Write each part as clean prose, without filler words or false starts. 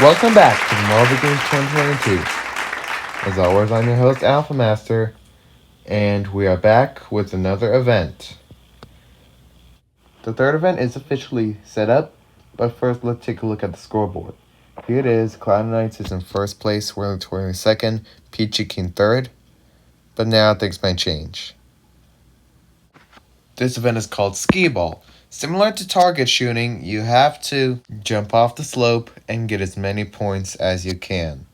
Welcome back to the Marvel Games 2022. As always, I'm your host, Alpha Master, and we are back with another event. The third event is officially set up, but first let's take a look at the scoreboard. Here it is, Cloud Knights is in first place, Swirly Twirly second, Peachy King third, but now things might change. This event is called Skee Ball. Similar to target shooting, you have to jump off the slope and get as many points as you can.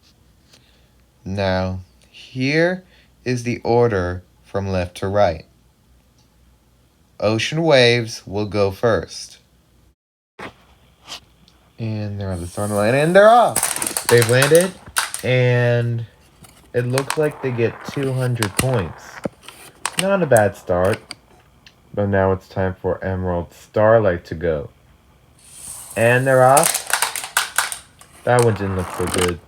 Now, here is the order from left to right. Ocean Waves will go first. And they're on the STARLIGHT, and they're off! They've landed, and it looks like they get 200 points. Not a bad start. But now it's time for Emerald Starlight to go. And they're off. That one didn't look so good.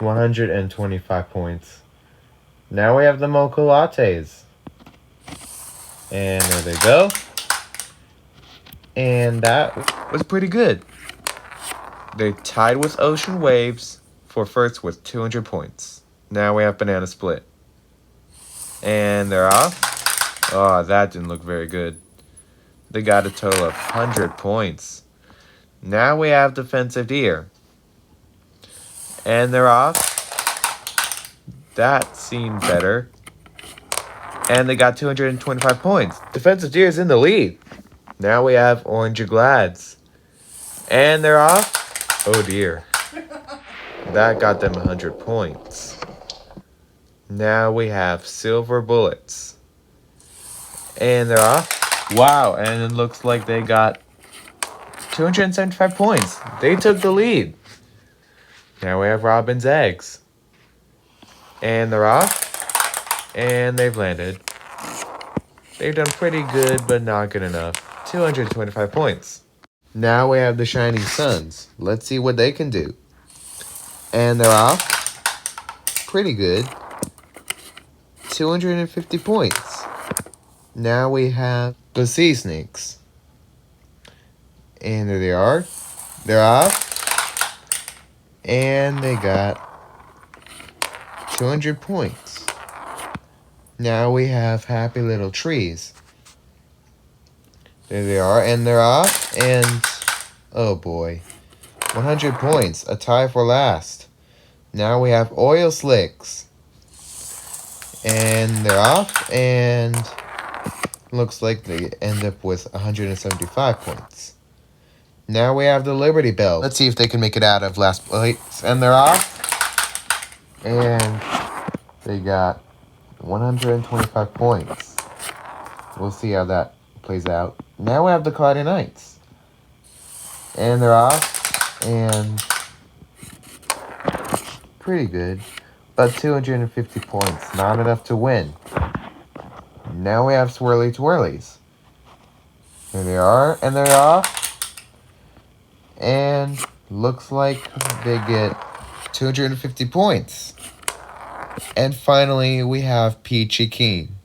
125 points. Now we have the MOCHA LATTES. And there they go. And that was pretty good. They tied with Ocean Waves for first with 200 points. Now we have Banana Split. And they're off. Oh, that didn't look very good. They got a total of 100 points. Now we have Defensive Deer. And they're off. That seemed better. And they got 225 points. Defensive Deer is in the lead. Now we have Orange Glads. And they're off. Oh dear. That got them 100 points. Now we have Silver Bullets. And they're off. Wow, and it looks like they got 275 points. They took the lead. Now we have Robin's Eggs. And they're off. And they've landed. They've done pretty good, but not good enough. 225 points. Now we have the Shining Suns. Let's see what they can do. And they're off. Pretty good. 250 points. Now we have the Sea Snakes. And there they are. They're off. And they got 200 points. Now we have Happy Little Trees. There they are, and they're off, and oh boy. 100 points, a tie for last. Now we have Oil Slicks. And they're off, and looks like they end up with 175 points. Now we have the Liberty Bell. Let's see if they can make it out of last place. And they're off. And they got 125 points. We'll see how that plays out. Now we have the Cloudy Knights. And they're off. And pretty good. But 250 points. Not enough to win. Now we have Swirly Twirlies. There they are. And they're off. And looks like they get 250 points. And finally, we have Peachy King.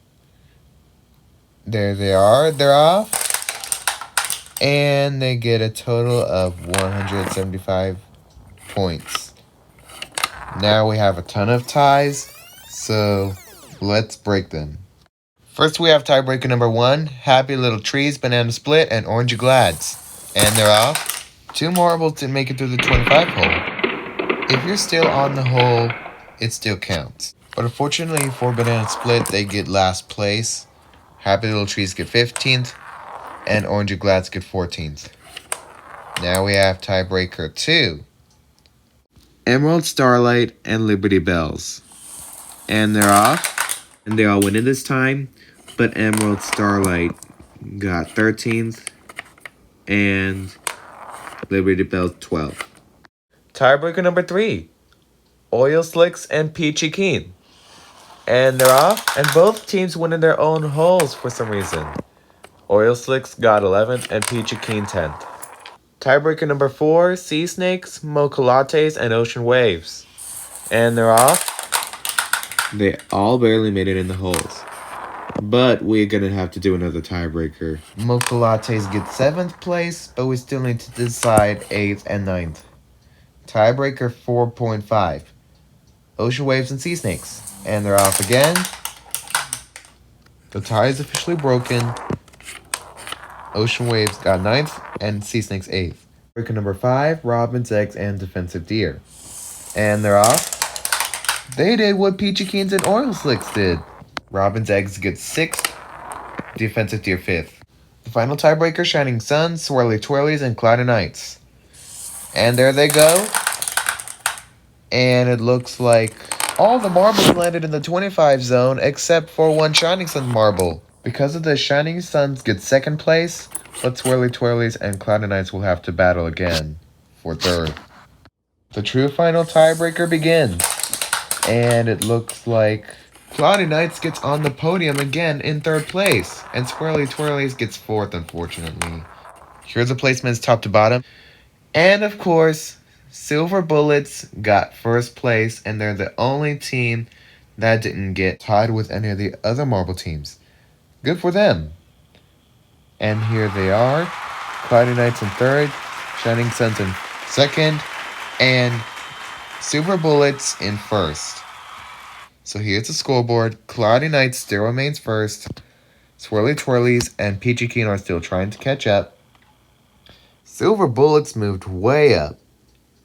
There they are. They're off. And they get a total of 175 points. Now we have a ton of ties, so let's break them. First, we have tiebreaker number 1, Happy Little Trees, Banana Split, and Orange Glads. And they're off. 2 more able to make it through the 25 hole. If you're still on the hole, it still counts. But unfortunately for Banana Split, they get last place. Happy Little Trees get 15th. And Orange Glads get 14th. Now we have tiebreaker 2. Emerald Starlight and Liberty Bells. And they're off. And they all win it this time. But Emerald Starlight got 13th. And Liberty Bells 12th. Tiebreaker number 3. Oil Slicks and Peachy King. And they're off. And both teams win in their own holes for some reason. Oil Slicks got 11th and Peachy King 10th. Tiebreaker number 4, Sea Snakes, MOCHA LATTES, and Ocean Waves. And they're off. They all barely made it in the holes. But we're going to have to do another tiebreaker. MOCHA LATTES get 7th place, but we still need to decide 8th and 9th. Tiebreaker 4.5. Ocean Waves and Sea Snakes. And they're off again. The tie is officially broken. Ocean Waves got 9th and Sea Snakes 8th. Breaker number 5, Robin's Eggs and Defensive Deer. And they're off. They did what Peachy Keens and Oil Slicks did. Robin's Eggs gets 6th, Defensive Deer 5th. The final tiebreaker, Shining Suns, Swirly Twirlies, and Cloudy Nights. And there they go. And it looks like all the marbles landed in the 25 zone except for one Shining Suns marble. Because of this, Shining Suns get 2nd place, but Swirly Twirlies and Cloudy Nights will have to battle again for 3rd. The true final tiebreaker begins. And it looks like Cloudy Nights gets on the podium again in 3rd place. And Swirly Twirlies gets 4th, unfortunately. Here's the placements top to bottom. And of course, Silver Bullets got 1st place, and they're the only team that didn't get tied with any of the other marble teams. Good for them. And here they are. Cloudy Nights in 3rd, Shining Suns in 2nd, and Silver Bullets in 1st. So here's the scoreboard. Cloudy Nights still remains 1st. Swirly Twirlies and Peachy Keen are still trying to catch up. Silver Bullets moved way up.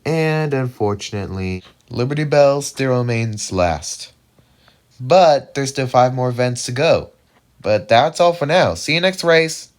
And unfortunately, Liberty Bell still remains last. But there's still 5 more events to go. But that's all for now. See you next race.